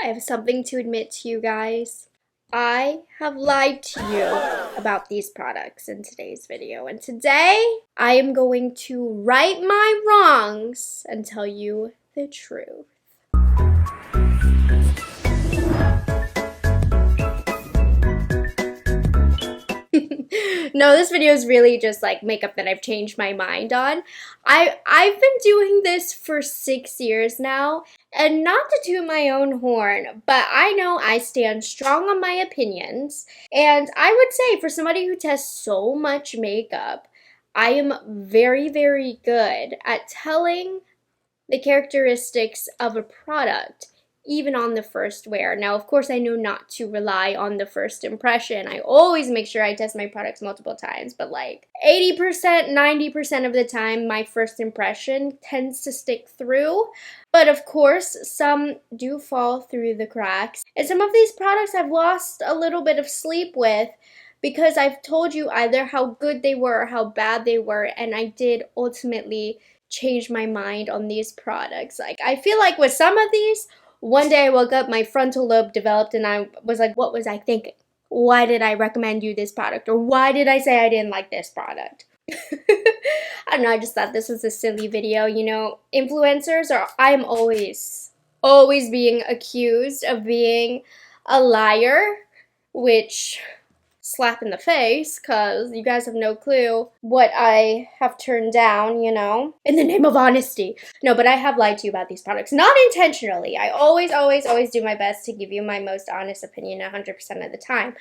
I have something to admit to you guys. I have lied to you about these products in today's video, and today I am going to right my wrongs and tell you the truth. No, this video is really just like makeup that I've changed my mind on. I've been doing this for 6 years now, and not to toot my own horn, but I know I stand strong on my opinions, and I would say for somebody who tests so much makeup, I am very, very good at telling the characteristics of a product even on the first wear. Now, of course, I know not to rely on the first impression. I always make sure I test my products multiple times, but like 80%, 90% of the time, my first impression tends to stick through. But of course, some do fall through the cracks. And some of these products I've lost a little bit of sleep with because I've told you either how good they were or how bad they were, and I did ultimately change my mind on these products. Like, I feel like with some of these, one day I woke up, my frontal lobe developed, and I was like, what was I thinking? Why did I recommend you this product? Or why did I say I didn't like this product? I don't know, I just thought this was a silly video. You know, influencers I'm always being accused of being a liar, which slap in the face, because you guys have no clue what I have turned down, you know, in the name of honesty. No, but I have lied to you about these products, not intentionally. I always do my best to give you my most honest opinion 100% of the time.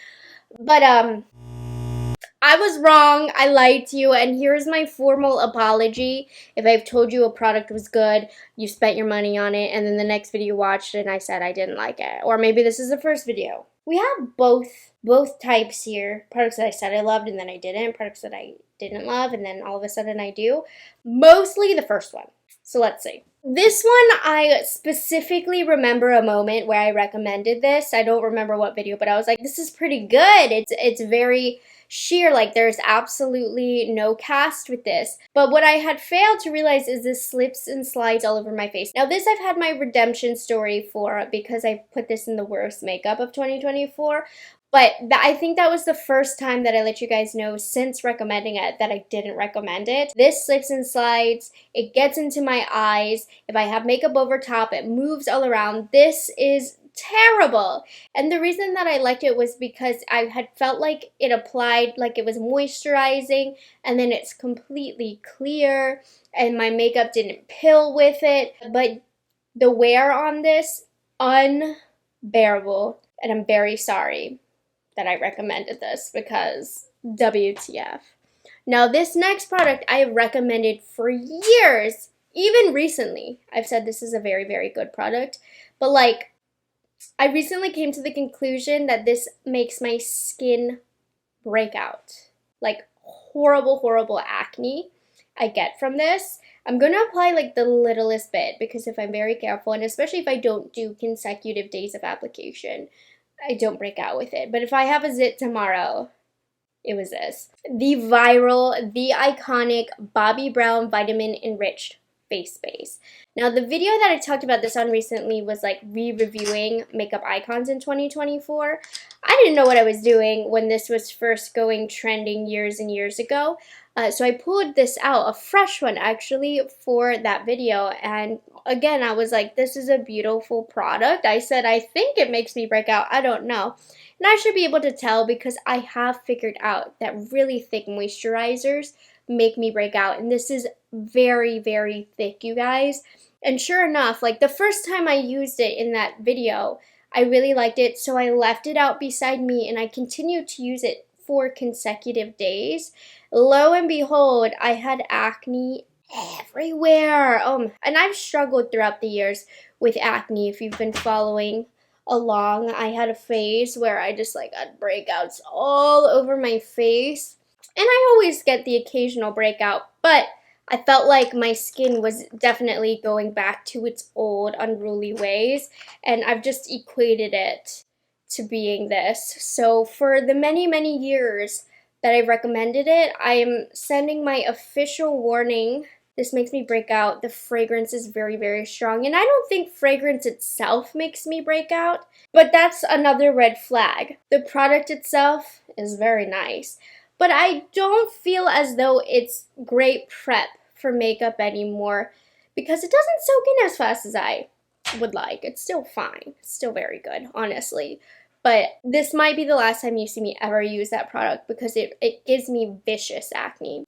But I was wrong, I lied to you, and here's my formal apology if I've told you a product was good, you spent your money on it, and then the next video you watched and I said I didn't like it. Or maybe this is the first video. We have both types here. Products that I said I loved and then I didn't. Products that I didn't love and then all of a sudden I do. Mostly the first one. So let's see. This one, I specifically remember a moment where I recommended this. I don't remember what video, but I was like, this is pretty good. It's very sheer, like there's absolutely no cast with this. But what I had failed to realize is this slips and slides all over my face. Now this I've had my redemption story for because I put this in the worst makeup of 2024. But I think that was the first time that I let you guys know since recommending it that I didn't recommend it. This slips and slides. It gets into my eyes. If I have makeup over top, it moves all around. This is terrible. And the reason that I liked it was because I had felt like it applied like it was moisturizing, and then it's completely clear and my makeup didn't pill with it. But the wear on this, unbearable, and I'm very sorry that I recommended this because WTF. Now this next product I have recommended for years, even recently. I've said this is a very, very good product, but like I recently came to the conclusion that this makes my skin break out. Like horrible acne I get from this. I'm going to apply like the littlest bit because if I'm very careful, and especially if I don't do consecutive days of application, I don't break out with it. But if I have a zit tomorrow, it was this. The viral, the iconic Bobbi Brown Vitamin Enriched Face Base. Now the video that I talked about this on recently was like re-reviewing makeup icons in 2024. I didn't know what I was doing when this was first going trending years and years ago. So I pulled this out, a fresh one actually, for that video. And again, I was like, this is a beautiful product. I said, I think it makes me break out. I don't know. And I should be able to tell because I have figured out that really thick moisturizers make me break out. And this is very, very thick, you guys. And sure enough, like the first time I used it in that video, I really liked it. So I left it out beside me and I continued to use it for consecutive days. Lo and behold, I had acne everywhere. And I've struggled throughout the years with acne. If you've been following along, I had a phase where I just like had breakouts all over my face. And I always get the occasional breakout, but I felt like my skin was definitely going back to its old unruly ways, and I've just equated it to being this. So for the many, many years that I've recommended it, I am sending my official warning This makes me break out. The fragrance is very, very strong. And I don't think fragrance itself makes me break out, but that's another red flag. The product itself is very nice, but I don't feel as though it's great prep for makeup anymore because it doesn't soak in as fast as I would like. It's still fine. It's still very good, honestly. But this might be the last time you see me ever use that product because it gives me vicious acne.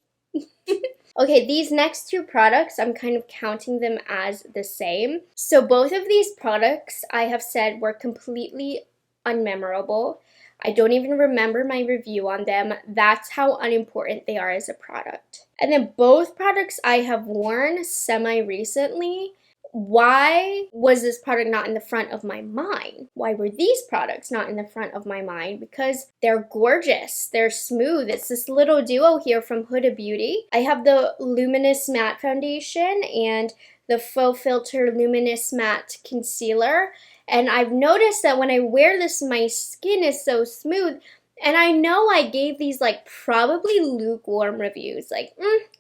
Okay, these next two products, I'm kind of counting them as the same. So both of these products I have said were completely unmemorable. I don't even remember my review on them. That's how unimportant they are as a product. And then both products I have worn semi-recently. Why was this product not in the front of my mind? Why were these products not in the front of my mind? Because they're gorgeous. They're smooth. It's this little duo here from Huda Beauty. I have the Luminous Matte Foundation and the Faux Filter Luminous Matte Concealer. And I've noticed that when I wear this, my skin is so smooth. And I know I gave these like probably lukewarm reviews. Like,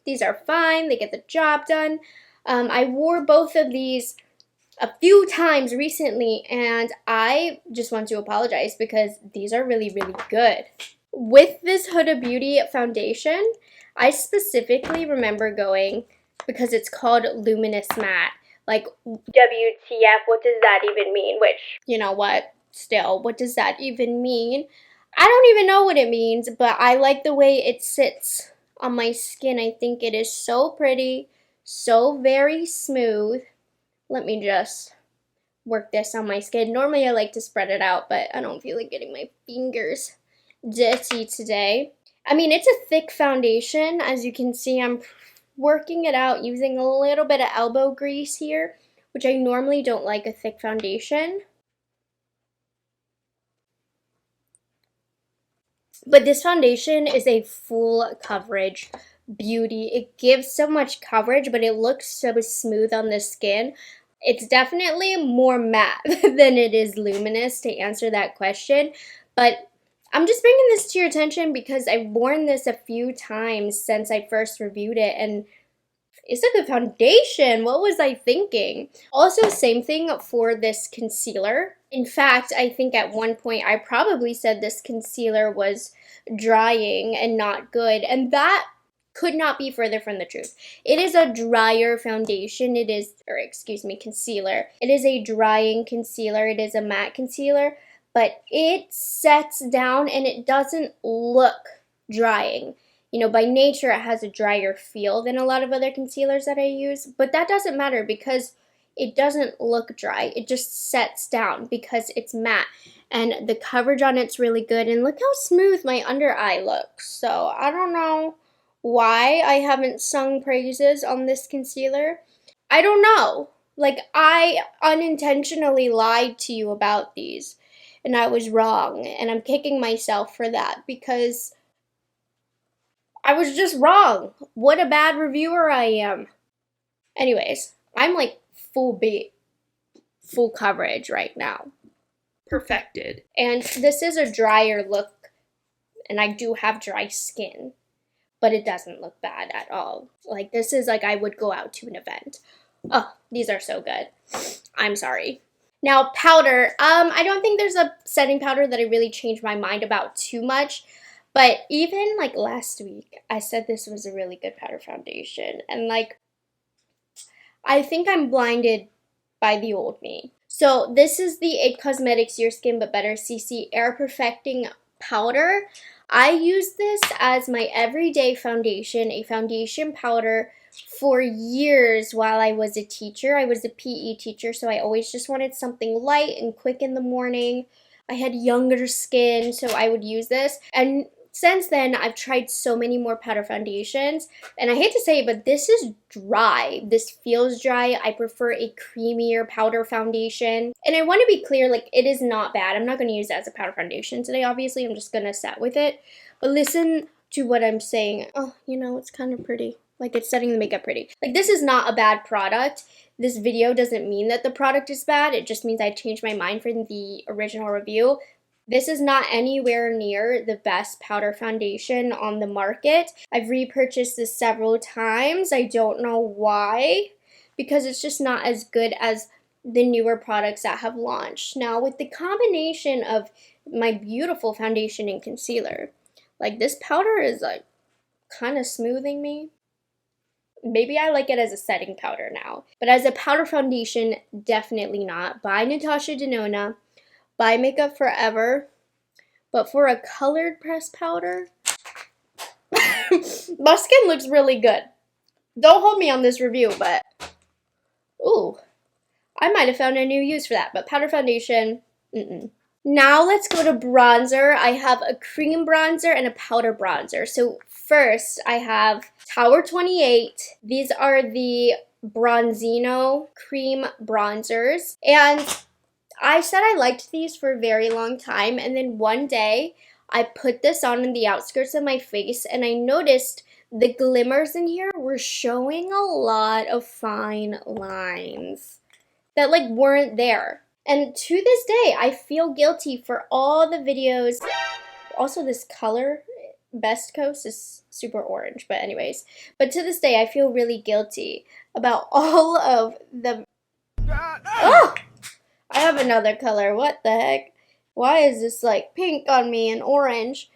these are fine. They get the job done. I wore both of these a few times recently, and I just want to apologize because these are really, really good. With this Huda Beauty foundation, I specifically remember going, because it's called Luminous Matte, like, WTF, what does that even mean? Which, you know what, still, what does that even mean? I don't even know what it means, but I like the way it sits on my skin. I think it is so pretty. So very smooth. Let me just work this on my skin. Normally I like to spread it out, but I don't feel like getting my fingers dirty today. I mean, it's a thick foundation. As you can see, I'm working it out using a little bit of elbow grease here, which I normally don't like a thick foundation. But this foundation is a full coverage beauty. It gives so much coverage, but it looks so smooth on the skin. It's definitely more matte than it is luminous, to answer that question. But I'm just bringing this to your attention because I've worn this a few times since I first reviewed it, and it's a good foundation. What was I thinking? Also, same thing for this concealer. In fact, I think at one point I probably said this concealer was drying and not good, and that could not be further from the truth. It is a drier foundation. It is, or excuse me, concealer. It is a drying concealer. It is a matte concealer, but it sets down and it doesn't look drying. You know, by nature, it has a drier feel than a lot of other concealers that I use, but that doesn't matter because it doesn't look dry. It just sets down because it's matte, and the coverage on it's really good. And look how smooth my under eye looks. So I don't know why I haven't sung praises on this concealer. I don't know. Like, I unintentionally lied to you about these, and I was wrong, and I'm kicking myself for that because I was just wrong. What a bad reviewer I am. Anyways, I'm like full coverage right now. Perfected. And this is a drier look, and I do have dry skin, but it doesn't look bad at all. Like, this is like I would go out to an event. Oh, these are so good. I'm sorry. Now, powder. I don't think there's a setting powder that I really changed my mind about too much. But even like last week, I said this was a really good powder foundation. And like, I think I'm blinded by the old me. So this is the IT Cosmetics Your Skin But Better CC Air Perfecting Powder. I use this as my everyday foundation, a foundation powder, for years while I was a teacher. I was a PE teacher, so I always just wanted something light and quick in the morning. I had younger skin, so I would use this. And since then, I've tried so many more powder foundations, and I hate to say it, but this is dry. This feels dry. I prefer a creamier powder foundation. And I want to be clear, like, it is not bad. I'm not going to use it as a powder foundation today, obviously. I'm just going to set with it. But listen to what I'm saying. Oh, you know, it's kind of pretty. Like, it's setting the makeup pretty. Like, this is not a bad product. This video doesn't mean that the product is bad. It just means I changed my mind from the original review. This is not anywhere near the best powder foundation on the market. I've repurchased this several times. I don't know why, because it's just not as good as the newer products that have launched. Now, with the combination of my beautiful foundation and concealer, like this powder is like kind of smoothing me. Maybe I like it as a setting powder now, but as a powder foundation, definitely not. By Natasha Denona, by Makeup Forever, but for a colored pressed powder, my skin looks really good. Don't hold me on this review, but ooh, I might have found a new use for that, but powder foundation, Now let's go to bronzer. I have a cream bronzer and a powder bronzer. So first I have Tower 28. These are the Bronzino cream bronzers. And I said I liked these for a very long time. And then one day I put this on in the outskirts of my face and I noticed the glimmers in here were showing a lot of fine lines that like weren't there. And to this day, I feel guilty for all the videos. Also, this color, Best Coast, is super orange. But anyways, but to this day, I feel really guilty about all of the... Oh! I have another color. What the heck? Why is this like pink on me and orange?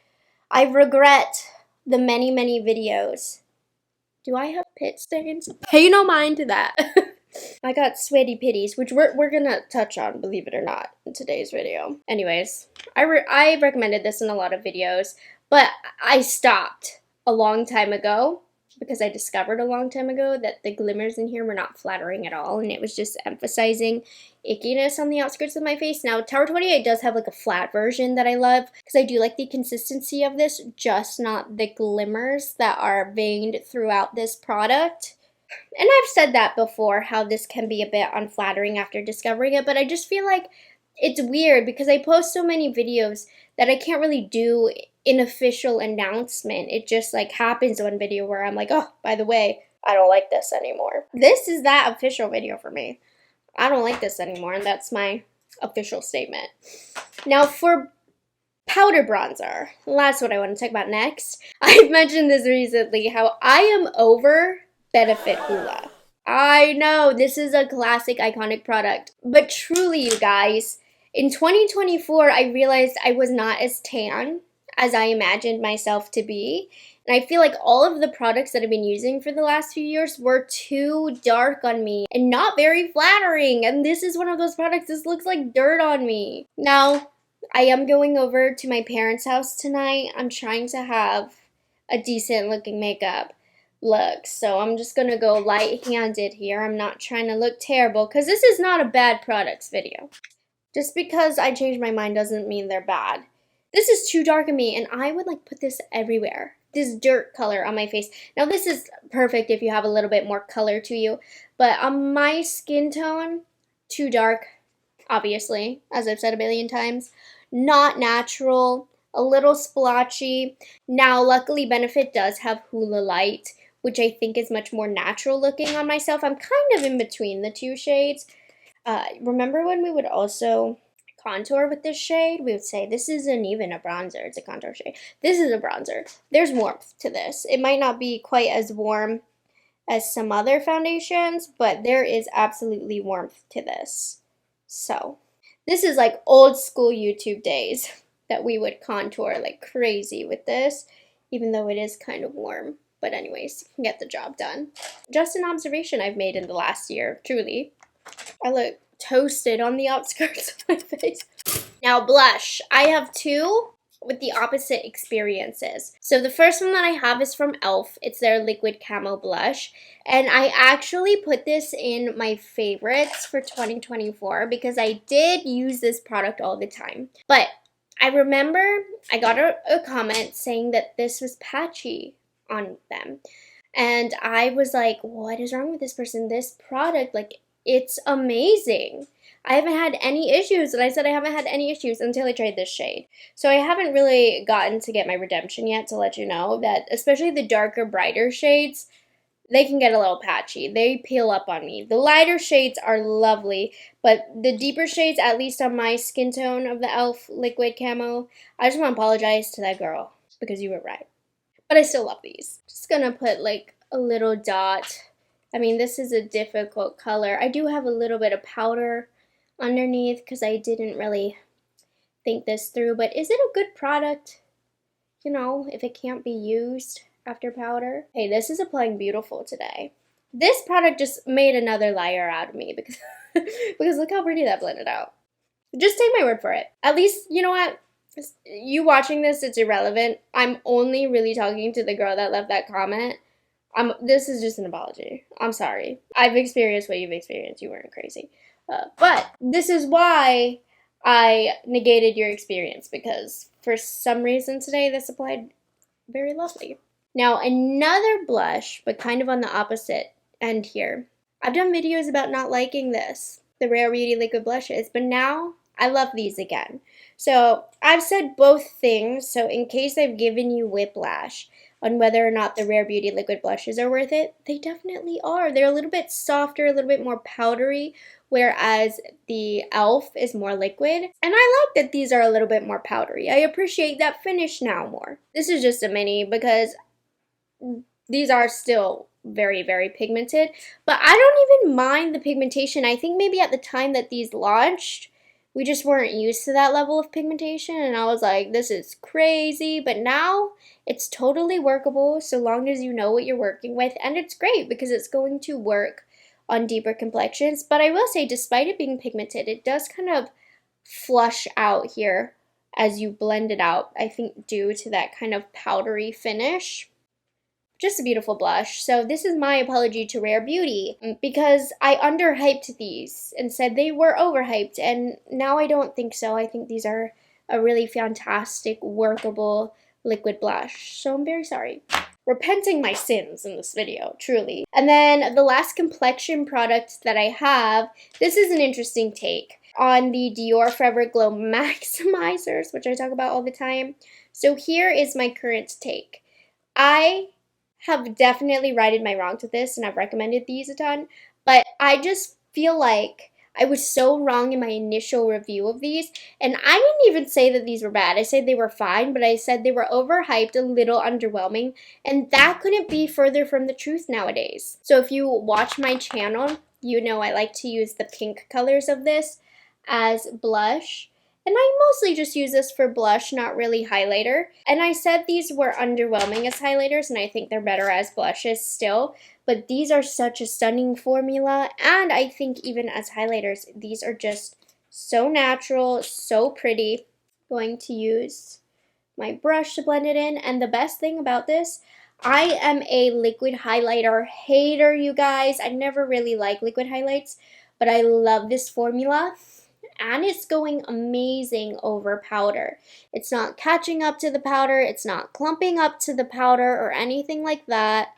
I regret the many, many videos. Do I have pit stains? Pay no mind to that. I got sweaty pitties, which we're gonna touch on, believe it or not, in today's video. Anyways, I recommended this in a lot of videos, but I stopped a long time ago because I discovered a long time ago that the glimmers in here were not flattering at all, and it was just emphasizing ickiness on the outskirts of my face. Now, Tower 28 does have like a flat version that I love because I do like the consistency of this, just not the glimmers that are veined throughout this product. And I've said that before, how this can be a bit unflattering after discovering it, but I just feel like it's weird because I post so many videos that I can't really do an official announcement. It just like happens one video where I'm like, oh, by the way, I don't like this anymore. This is that official video for me. I don't like this anymore, and that's my official statement. Now for powder bronzer, that's what I want to talk about next. I've mentioned this recently, how I am over Benefit Hoola. I know, this is a classic, iconic product, but truly, you guys, in 2024, I realized I was not as tan as I imagined myself to be, and I feel like all of the products that I've been using for the last few years were too dark on me and not very flattering, and this is one of those products. This looks like dirt on me. Now, I am going over to my parents' house tonight. I'm trying to have a decent looking makeup look, so I'm just gonna go light-handed here. I'm not trying to look terrible because this is not a bad products video. Just because I changed my mind doesn't mean they're bad. This is too dark on me, and I would like put this everywhere, this dirt color on my face. Now this is perfect if you have a little bit more color to you, but on my skin tone, too dark, obviously, as I've said a billion times, not natural, a little splotchy. Now luckily Benefit does have Hoola Light, which I think is much more natural looking on myself. I'm kind of in between the two shades. Remember when we would also contour with this shade? We would say, this isn't even a bronzer, it's a contour shade. This is a bronzer. There's warmth to this. It might not be quite as warm as some other foundations, but there is absolutely warmth to this. So, this is like old school YouTube days that we would contour like crazy with this, even though it is kind of warm. But anyways, you can get the job done. Just an observation I've made in the last year, truly. I look toasted on the outskirts of my face. Now blush. I have two with the opposite experiences. So the first one that I have is from e.l.f. It's their liquid camo blush. And I actually put this in my favorites for 2024 because I did use this product all the time. But I remember I got a comment saying that this was patchy on them. And I was like, what is wrong with this person? This product, like, it's amazing. I haven't had any issues, and I said I haven't had any issues until I tried this shade. So I haven't really gotten to get my redemption yet to let you know that, especially the darker, brighter shades, they can get a little patchy. They peel up on me. The lighter shades are lovely, but the deeper shades, at least on my skin tone of the e.l.f. liquid camo, I just want to apologize to that girl because you were right. But I still love these. Just gonna put like a little dot. I mean, this is a difficult color. I do have a little bit of powder underneath because I didn't really think this through, but is it a good product? You know, if it can't be used after powder. Hey, this is applying beautiful today. This product just made another liar out of me because because look how pretty that blended out. Just take my word for it. At least, you know what? You watching this, it's irrelevant. I'm only really talking to the girl that left that comment. This is just an apology. I'm sorry. I've experienced what you've experienced. You weren't crazy. But this is why I negated your experience, because for some reason today this applied very lovely. Now another blush, but kind of on the opposite end here. I've done videos about not liking this, the Rare Beauty liquid blushes, but now I love these again. So I've said both things, so in case I've given you whiplash on whether or not the Rare Beauty liquid blushes are worth it, they definitely are. They're a little bit softer, a little bit more powdery, whereas the e.l.f. is more liquid. And I like that these are a little bit more powdery. I appreciate that finish now more. This is just a mini because these are still very, very pigmented, but I don't even mind the pigmentation. I think maybe at the time that these launched, we just weren't used to that level of pigmentation, and I was like, this is crazy, but now it's totally workable so long as you know what you're working with, and it's great because it's going to work on deeper complexions. But I will say, despite it being pigmented, it does kind of flush out here as you blend it out, I think due to that kind of powdery finish. Just a beautiful blush. So this is my apology to Rare Beauty because I underhyped these and said they were overhyped, and now I don't think so. I think these are a really fantastic, workable liquid blush. So I'm very sorry. Repenting my sins in this video, truly. And then the last complexion product that I have, this is an interesting take on the Dior Forever Glow Maximizers, which I talk about all the time. So here is my current take. I have definitely righted my wrongs with this, and I've recommended these a ton, but I just feel like I was so wrong in my initial review of these, and I didn't even say that these were bad. I said they were fine, but I said they were overhyped, a little underwhelming, and that couldn't be further from the truth nowadays. So if you watch my channel, you know I like to use the pink colors of this as blush. And I mostly just use this for blush, not really highlighter. And I said these were underwhelming as highlighters, and I think they're better as blushes still. But these are such a stunning formula, and I think even as highlighters, these are just so natural, so pretty. Going to use my brush to blend it in. And the best thing about this, I am a liquid highlighter hater, you guys. I never really like liquid highlights, but I love this formula. And it's going amazing over powder. It's not catching up to the powder. It's not clumping up to the powder or anything like that.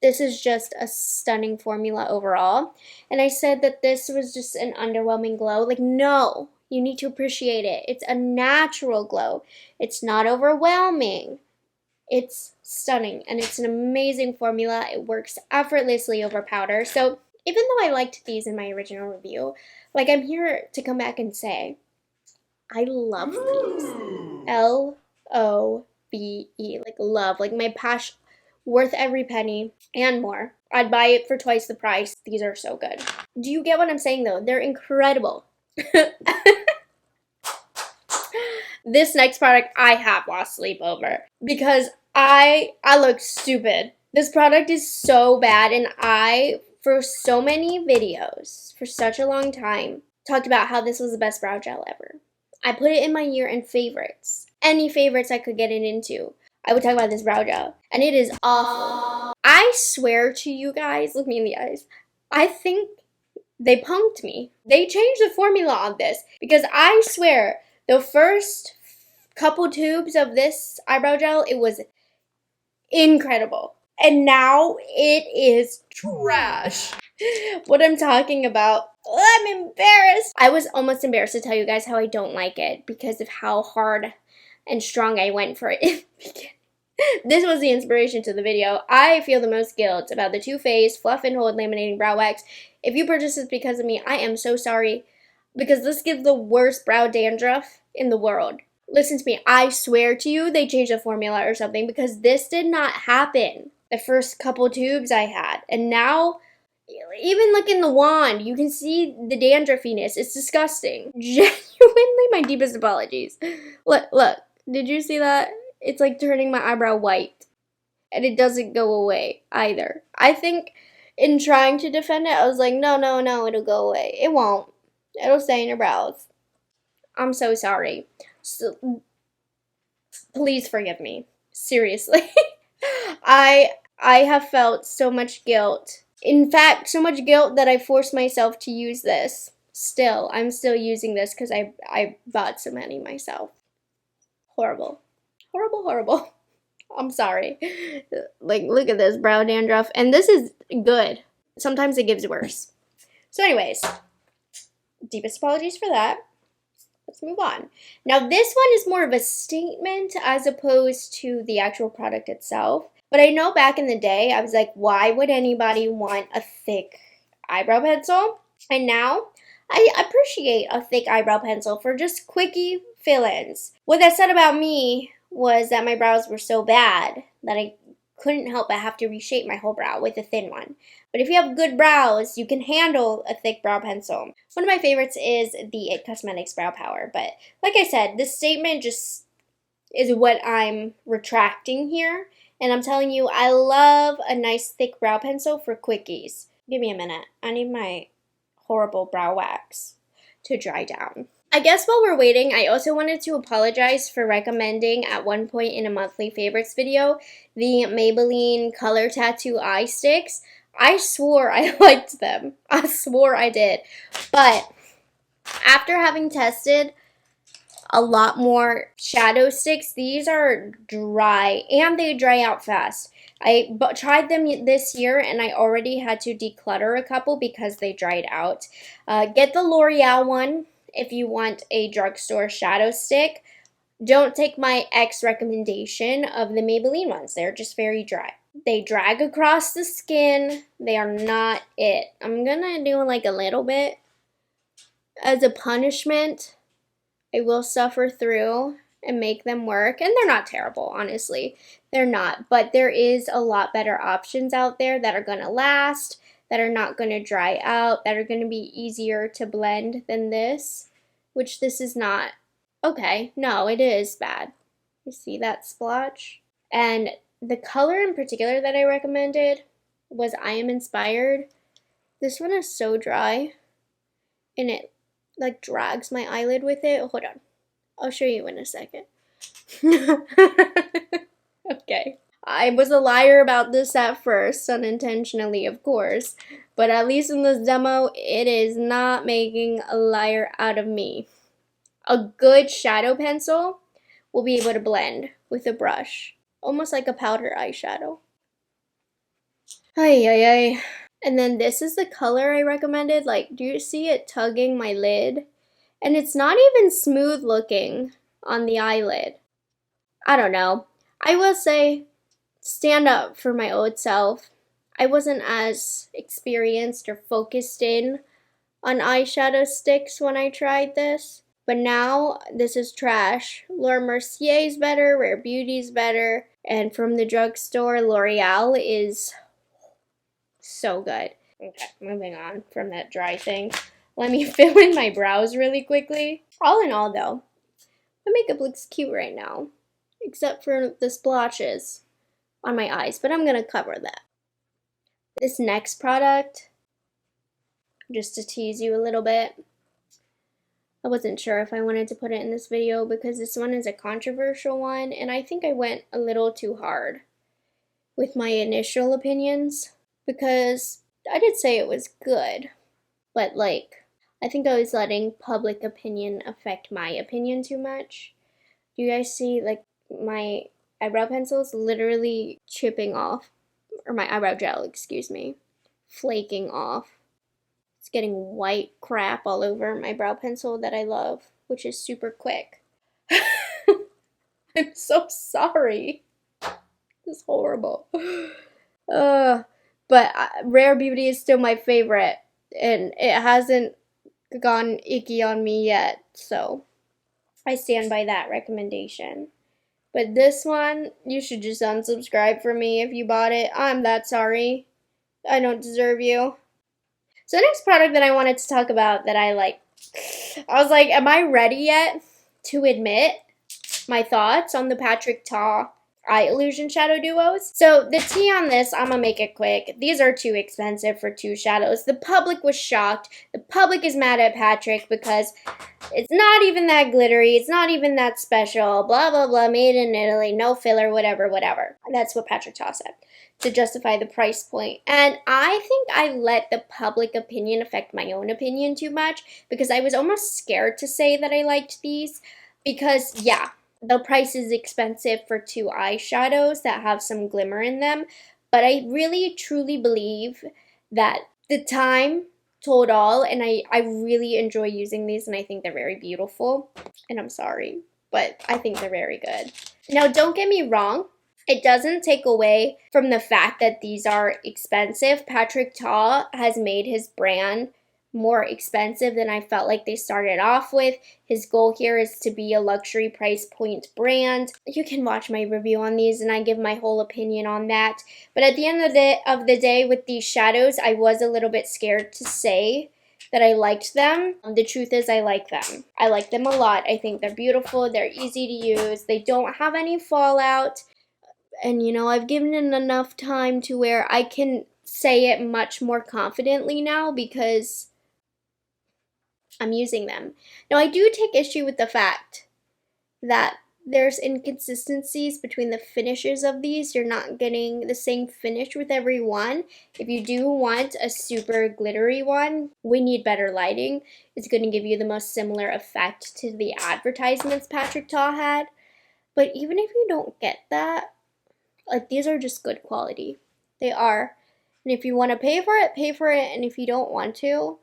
This is just a stunning formula overall. And I said that this was just an underwhelming glow. Like, no, you need to appreciate it. It's a natural glow. It's not overwhelming. It's stunning, and it's an amazing formula. It works effortlessly over powder. So even though I liked these in my original review, like, I'm here to come back and say, I love these. L-O-V-E, like love, like my passion, worth every penny and more. I'd buy it for twice the price. These are so good. Do you get what I'm saying though? They're incredible. This next product I have lost sleep over because I look stupid. This product is so bad, and I, for so many videos, for such a long time, talked about how this was the best brow gel ever. I put it in my year-end favorites. Any favorites I could get it into, I would talk about this brow gel. And it is awful. I swear to you guys, look me in the eyes, I think they punked me. They changed the formula on this because I swear the first couple tubes of this eyebrow gel, it was incredible. And now it is trash. What I'm talking about. I'm embarrassed. I was almost embarrassed to tell you guys how I don't like it because of how hard and strong I went for it in the beginning. This was the inspiration to the video. I feel the most guilt about the Too Faced Fluff and Hold Laminating Brow Wax. If you purchase this because of me, I am so sorry, because this gives the worst brow dandruff in the world. Listen to me, I swear to you they changed the formula or something, because this did not happen the first couple tubes I had. And now, even look in the wand, you can see the dandruffiness. It's disgusting. Genuinely, my deepest apologies. Look, did you see that? It's like turning my eyebrow white. And it doesn't go away either. I think in trying to defend it, I was like, no, it'll go away. It won't. It'll stay in your brows. I'm so sorry. So, please forgive me. Seriously. I have felt so much guilt. In fact, so much guilt that I forced myself to use this. I'm still using this because I bought so many myself. Horrible. Horrible. I'm sorry. Like, look at this brow dandruff. And this is good. Sometimes it gives worse. So anyways, deepest apologies for that. Let's move on. Now, this one is more of a statement as opposed to the actual product itself. But I know back in the day, I was like, why would anybody want a thick eyebrow pencil? And now, I appreciate a thick eyebrow pencil for just quickie fill-ins. What that said about me was that my brows were so bad that I couldn't help but have to reshape my whole brow with a thin one. But if you have good brows, you can handle a thick brow pencil. One of my favorites is the It Cosmetics Brow Power. But like I said, this statement just is what I'm retracting here. And I'm telling you, I love a nice thick brow pencil for quickies. Give me a minute. I need my horrible brow wax to dry down. I guess while we're waiting, I also wanted to apologize for recommending at one point in a monthly favorites video the Maybelline Color Tattoo Eye Sticks. I swore I liked them. I swore I did. But after having tested a lot more shadow sticks, these are dry and they dry out fast. I tried them this year and I already had to declutter a couple because they dried out. Get the L'Oreal one if you want a drugstore shadow stick. Don't take my ex recommendation of the Maybelline ones. They're just very dry. They drag across the skin. They are not it. I'm gonna do like a little bit as a punishment. I will suffer through and make them work. And they're not terrible, honestly. They're not. But there is a lot better options out there that are going to last, that are not going to dry out, that are going to be easier to blend than this, which this is not. Okay, no, it is bad. You see that splotch? And the color in particular that I recommended was I Am Inspired. This one is so dry, and it like drags my eyelid with it. Hold on. I'll show you in a second. Okay. I was a liar about this at first, unintentionally, of course. But at least in this demo, it is not making a liar out of me. A good shadow pencil will be able to blend with a brush. Almost like a powder eyeshadow. Ay. And then this is the color I recommended. Like, do you see it tugging my lid? And it's not even smooth looking on the eyelid. I don't know. I will say, stand up for my old self. I wasn't as experienced or focused in on eyeshadow sticks when I tried this. But now, this is trash. Laura Mercier's better, Rare Beauty's better, and from the drugstore, L'Oreal is so good. Okay, moving on from that dry thing. Let me fill in my brows really quickly. All in all, though, my makeup looks cute right now, except for the splotches on my eyes, but I'm going to cover that. This next product, just to tease you a little bit, I wasn't sure if I wanted to put it in this video because this one is a controversial one, and I think I went a little too hard with my initial opinions because I did say it was good, but like, I think I was letting public opinion affect my opinion too much. Do you guys see, like, my eyebrow pencils literally chipping off, or my eyebrow gel, excuse me, flaking off. It's getting white crap all over my brow pencil that I love, which is super quick. I'm so sorry. It's horrible. But Rare Beauty is still my favorite, and it hasn't gone icky on me yet, so I stand by that recommendation. But this one, you should just unsubscribe from me if you bought it. I'm that sorry. I don't deserve you. So the next product that I wanted to talk about that I like, I was like, am I ready yet to admit my thoughts on the Patrick Ta Eye Illusion Shadow Duos? So the tea on this, I'm gonna make it quick. These are too expensive for two shadows. The public was shocked. The public is mad at Patrick because it's not even that glittery. It's not even that special. Blah, blah, blah. Made in Italy. No filler, whatever, whatever. And that's what Patrick Ta said to justify the price point. And I think I let the public opinion affect my own opinion too much because I was almost scared to say that I liked these because, yeah, the price is expensive for two eyeshadows that have some glimmer in them. But I really, truly believe that the time told all, and I really enjoy using these, and I think they're very beautiful. And I'm sorry, but I think they're very good. Now, don't get me wrong. It doesn't take away from the fact that these are expensive. Patrick Ta has made his brand more expensive than I felt like they started off with. His goal here is to be a luxury price point brand. You can watch my review on these and I give my whole opinion on that. But at the end of the day with these shadows, I was a little bit scared to say that I liked them. The truth is I like them. I like them a lot. I think they're beautiful. They're easy to use. They don't have any fallout. And, you know, I've given it enough time to where I can say it much more confidently now because I'm using them. Now, I do take issue with the fact that there's inconsistencies between the finishes of these. You're not getting the same finish with every one. If you do want a super glittery one, we need better lighting. It's going to give you the most similar effect to the advertisements Patrick Ta had. But even if you don't get that, like, these are just good quality. They are. And if you want to pay for it, pay for it. And if you don't want to,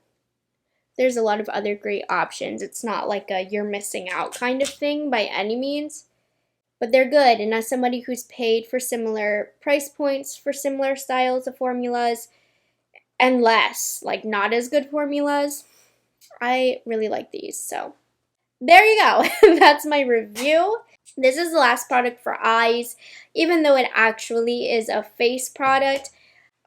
there's a lot of other great options. It's not like a you're missing out kind of thing by any means. But they're good. And as somebody who's paid for similar price points, for similar styles of formulas, and less, like not as good formulas, I really like these. So there you go. That's my review. This is the last product for eyes, even though it actually is a face product.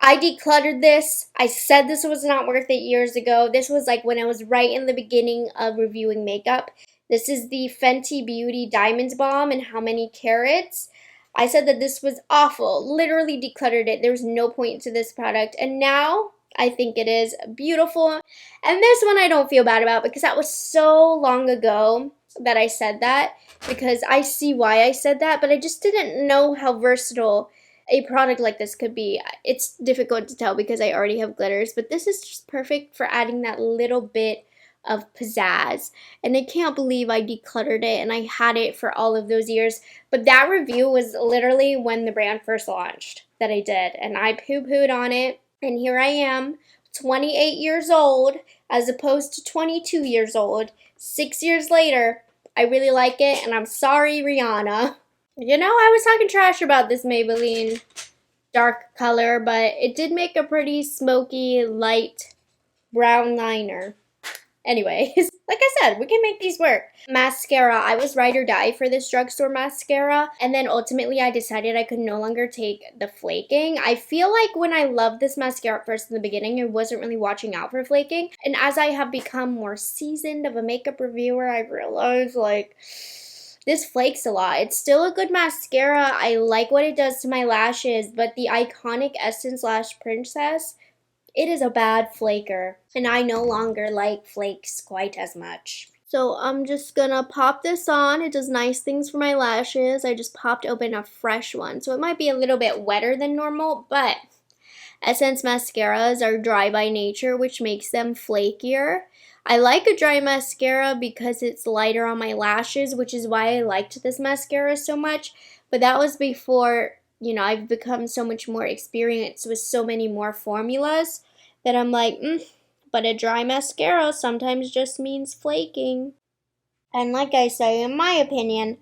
I decluttered this. I said this was not worth it years ago. This was like when I was right in the beginning of reviewing makeup. This is the Fenty Beauty Diamond Balm and How Many Carats. I said that this was awful. Literally decluttered it. There was no point to this product. And now I think it is beautiful. And this one I don't feel bad about because that was so long ago that I said that, because I see why I said that, but I just didn't know how versatile a product like this could be. It's difficult to tell because I already have glitters, but this is just perfect for adding that little bit of pizzazz. And I can't believe I decluttered it and I had it for all of those years. But that review was literally when the brand first launched that I did, and I poo-pooed on it, and here I am, 28 years old as opposed to 22 years old. 6 years later, I really like it, and I'm sorry, Rihanna. You know, I was talking trash about this Maybelline dark color, but it did make a pretty smoky, light brown liner. Anyways, like I said, we can make these work. Mascara. I was ride or die for this drugstore mascara, and then ultimately I decided I could no longer take the flaking. I feel like when I loved this mascara at first in the beginning, I wasn't really watching out for flaking. And as I have become more seasoned of a makeup reviewer, I realized, like, this flakes a lot. It's still a good mascara. I like what it does to my lashes, but the Iconic Essence Lash Princess, it is a bad flaker, and I no longer like flakes quite as much. So I'm just gonna pop this on. It does nice things for my lashes. I just popped open a fresh one, so it might be a little bit wetter than normal, but Essence mascaras are dry by nature, which makes them flakier. I like a dry mascara because it's lighter on my lashes, which is why I liked this mascara so much, but that was before, you know, I've become so much more experienced with so many more formulas that I'm like, but a dry mascara sometimes just means flaking. And like I say, in my opinion,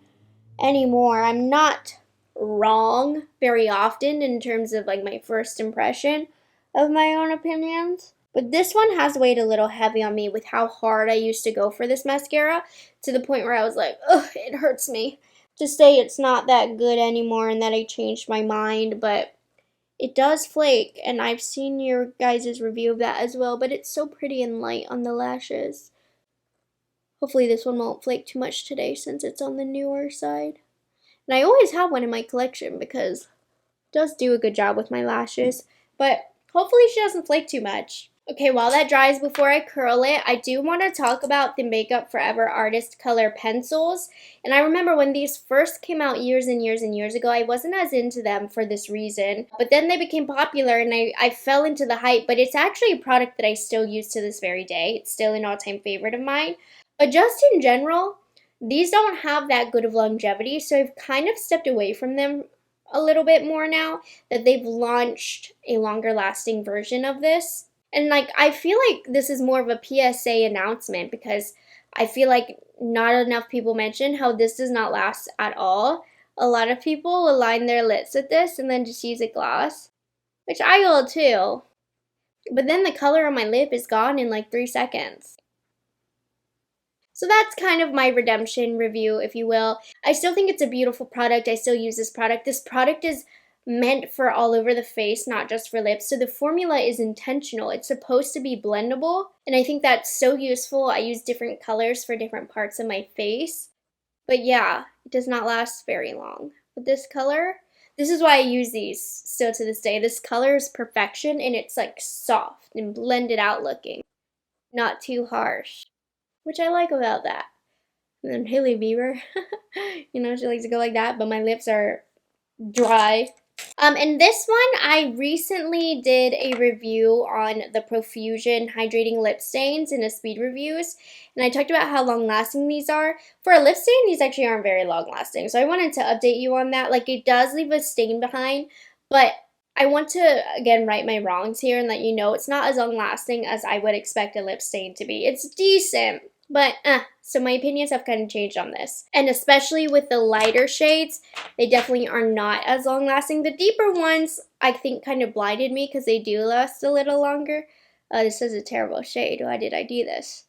anymore, I'm not wrong very often in terms of like my first impression of my own opinions. But this one has weighed a little heavy on me with how hard I used to go for this mascara, to the point where I was like, ugh, it hurts me to say it's not that good anymore and that I changed my mind, but it does flake, and I've seen your guys' review of that as well, but it's so pretty and light on the lashes. Hopefully this one won't flake too much today since it's on the newer side. And I always have one in my collection because it does do a good job with my lashes, but hopefully she doesn't flake too much. Okay, while that dries before I curl it, I do want to talk about the Makeup Forever Artist Color Pencils. And I remember when these first came out years and years and years ago, I wasn't as into them for this reason. But then they became popular and I fell into the hype. But it's actually a product that I still use to this very day. It's still an all-time favorite of mine. But just in general, these don't have that good of longevity. So I've kind of stepped away from them a little bit more now that they've launched a longer lasting version of this. And like, I feel like this is more of a PSA announcement because I feel like not enough people mention how this does not last at all. A lot of people will line their lips with this and then just use a gloss, which I will too. But then the color on my lip is gone in like 3 seconds. So that's kind of my redemption review, if you will. I still think it's a beautiful product. I still use this product. This product is meant for all over the face, not just for lips. So the formula is intentional. It's supposed to be blendable, and I think that's so useful. I use different colors for different parts of my face. But yeah, it does not last very long. But this color, this is why I use these still to this day. This color is perfection, and it's like soft and blended out looking, not too harsh, which I like about that. And then Hailey Bieber, you know, she likes to go like that, but my lips are dry. And this one, I recently did a review on the Profusion Hydrating Lip Stains in a speed reviews, and I talked about how long lasting these are. For a lip stain, these actually aren't very long lasting, so I wanted to update you on that. Like, it does leave a stain behind, but I want to, again, right my wrongs here and let you know it's not as long lasting as I would expect a lip stain to be. It's decent, but so my opinions have kind of changed on this. And especially with the lighter shades, they definitely are not as long lasting. The deeper ones, I think, kind of blinded me because they do last a little longer. This is a terrible shade. Why did I do this?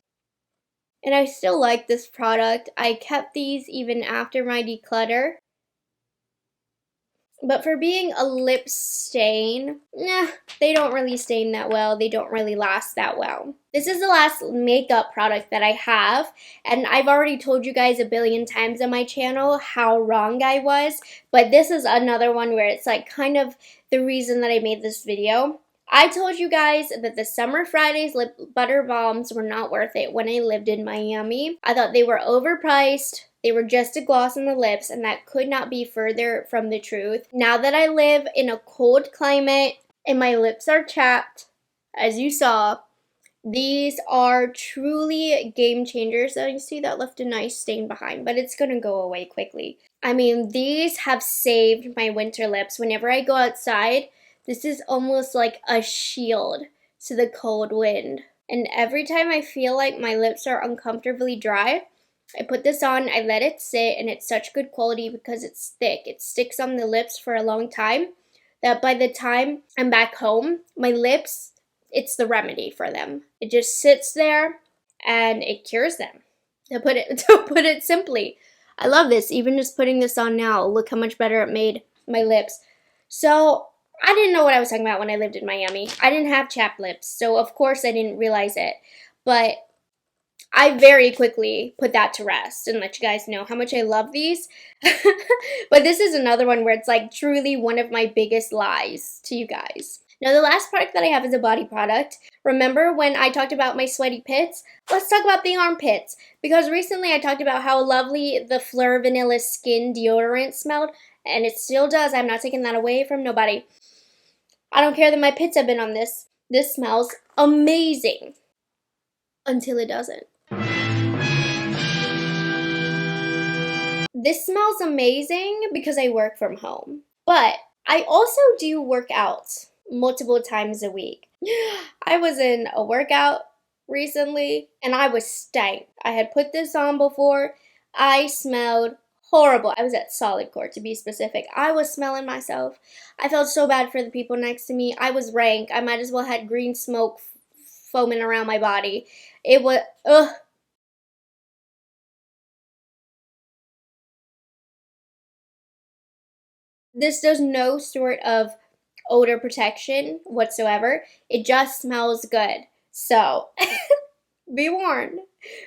And I still like this product. I kept these even after my declutter. But for being a lip stain, they don't really stain that well. They don't really last that well. This is the last makeup product that I have, and I've already told you guys a billion times on my channel how wrong I was, but this is another one where it's like kind of the reason that I made this video. I told you guys that the Summer Fridays lip butter balms were not worth it when I lived in Miami. I thought they were overpriced. They were just a gloss on the lips, and that could not be further from the truth. Now that I live in a cold climate and my lips are chapped, as you saw, these are truly game changers. And you see that left a nice stain behind, but it's gonna go away quickly. I mean, these have saved my winter lips. Whenever I go outside, this is almost like a shield to the cold wind. And every time I feel like my lips are uncomfortably dry, I put this on, I let it sit, and it's such good quality because it's thick. It sticks on the lips for a long time that by the time I'm back home, my lips, it's the remedy for them. It just sits there and it cures them. To put it simply. I love this. Even just putting this on now, look how much better it made my lips. So I didn't know what I was talking about when I lived in Miami. I didn't have chapped lips, so of course I didn't realize it. But I very quickly put that to rest and let you guys know how much I love these. But this is another one where it's like truly one of my biggest lies to you guys. Now the last product that I have is a body product. Remember when I talked about my sweaty pits? Let's talk about the armpits. Because recently I talked about how lovely the Fleur Vanilla Skin deodorant smelled. And it still does. I'm not taking that away from nobody. I don't care that my pits have been on this. This smells amazing. Until it doesn't. This smells amazing because I work from home. But I also do work out multiple times a week. I was in a workout recently and I was stank. I had put this on before. I smelled Horrible. I was at solid core, to be specific. I was smelling myself. I felt so bad for the people next to me. I was rank. I might as well had green smoke foaming around my body. It was, ugh. This does no sort of odor protection whatsoever. It just smells good. So, be warned.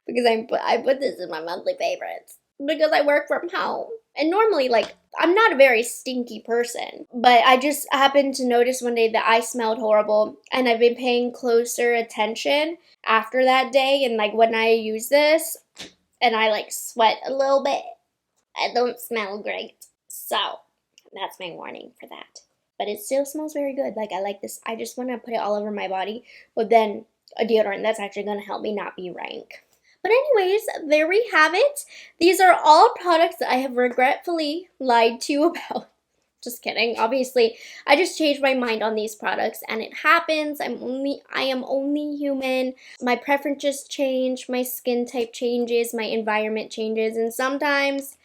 Because I put this in my monthly favorites. Because I work from home. And normally, like, I'm not a very stinky person. But I just happened to notice one day that I smelled horrible. And I've been paying closer attention after that day. And, like, when I use this, and I, like, sweat a little bit, I don't smell great. So, that's my warning for that. But it still smells very good. Like, I like this. I just want to put it all over my body. But then a deodorant that's actually going to help me not be rank. But anyways, there we have it. These are all products that I have regretfully lied to you about. Just kidding. Obviously, I just changed my mind on these products and it happens. I am only human. My preferences change, my skin type changes, my environment changes, and sometimes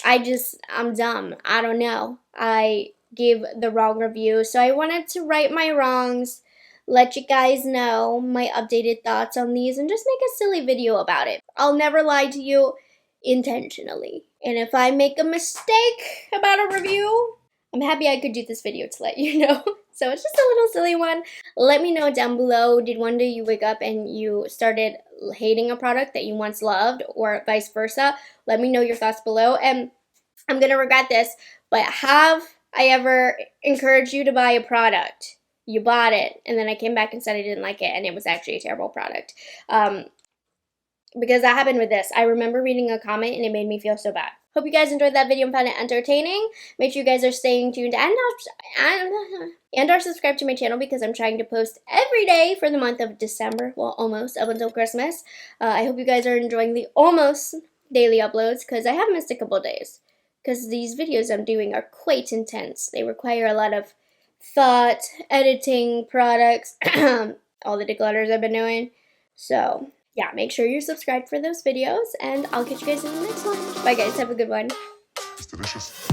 I'm dumb. I don't know. I give the wrong review. So I wanted to right my wrongs, let you guys know my updated thoughts on these, and just make a silly video about it. I'll never lie to you intentionally. And if I make a mistake about a review, I'm happy I could do this video to let you know. So it's just a little silly one. Let me know down below, did one day you wake up and you started hating a product that you once loved, or vice versa? Let me know your thoughts below. And I'm gonna regret this, but have I ever encouraged you to buy a product? You bought it, and then I came back and said I didn't like it, and it was actually a terrible product. Because that happened with this. I remember reading a comment, and it made me feel so bad. Hope you guys enjoyed that video and found it entertaining. Make sure you guys are staying tuned and are subscribed to my channel because I'm trying to post every day for the month of December. Well, almost up until Christmas. I hope you guys are enjoying the almost daily uploads because I have missed a couple days. Because these videos I'm doing are quite intense. They require a lot of thought, editing, products, all the declutters I've been doing. So, yeah, make sure you're subscribed for those videos, and I'll catch you guys in the next one. Bye, guys. Have a good one. It's delicious.